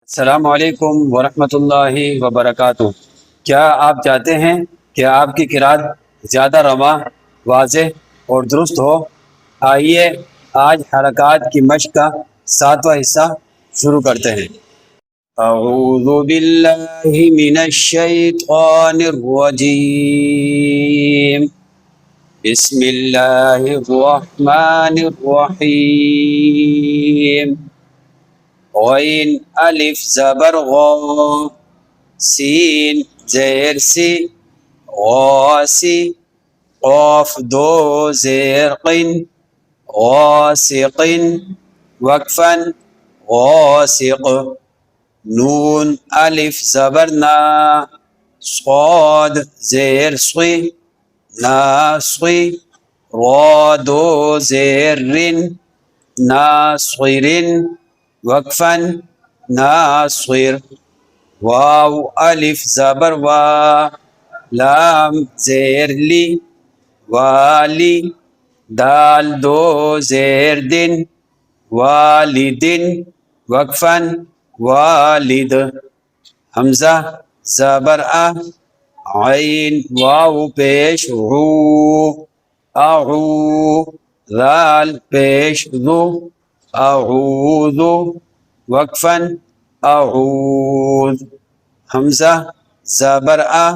السلام علیکم ورحمۃ اللہ وبرکاتہ۔ کیا آپ چاہتے ہیں کہ آپ کی قرأت زیادہ رواں، واضح اور درست ہو؟ آئیے آج حرکات کی مشق کا 7واں حصہ شروع کرتے ہیں۔ اعوذ باللہ من الشیطان الرجیم، بسم اللہ الرحمن الرحیم۔ غین الف زبر غا، سین زیر سی، غاسی، قاف دو زیر قن، غاسقن، وقفن غاسق، نون الف زبر نا، صاد زیر صی، ناصی، را دو زیر رن، ناصرن، وقفن ناصر، واو الف زبر وا، لام زیر لی، والی، دال دو زیر دن، والدن، وقفن والد، حمزہ زبر ا، عین واو پیش عو، اعو، ذال پیش ذو، اعوذ، وقفن اعوذ، حمزہ زبر ا،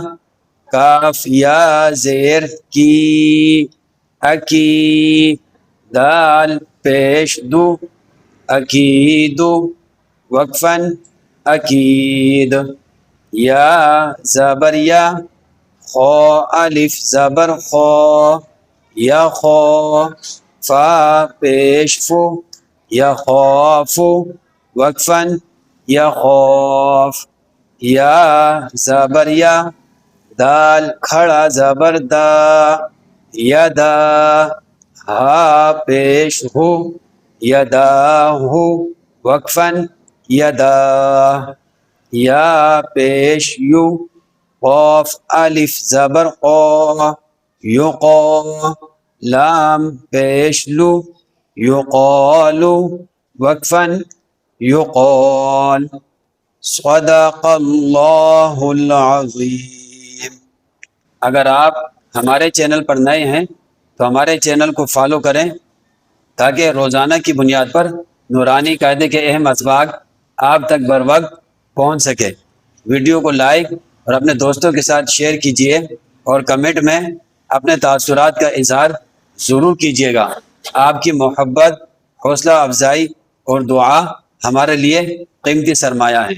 کاف یا زیر کی، اکی، دال پیش دو، اکید، وقفن اکید، یا زبر یا، خا الف زبر خا، یا خا، فا پیش فو، یخاف، وقفن یخاف، یا زبر یا، دال کھڑا زبر دا، یدا، ہا پیش ہو، یدا ہو، وقفن یدا، یا پیش یو، قاف الف زبر قا، یقا، لام پیش لو، یقال، وقفن یقال، صدق اللہ العظیم۔ اگر آپ ہمارے چینل پر نئے ہیں تو ہمارے چینل کو فالو کریں تاکہ روزانہ کی بنیاد پر نورانی قاعدے کے اہم اسباق آپ تک بر وقت پہنچ سکے۔ ویڈیو کو لائک اور اپنے دوستوں کے ساتھ شیئر کیجیے اور کمنٹ میں اپنے تاثرات کا اظہار ضرور کیجیے گا۔ آپ کی محبت، حوصلہ افزائی اور دعا ہمارے لیے قیمتی سرمایہ ہے۔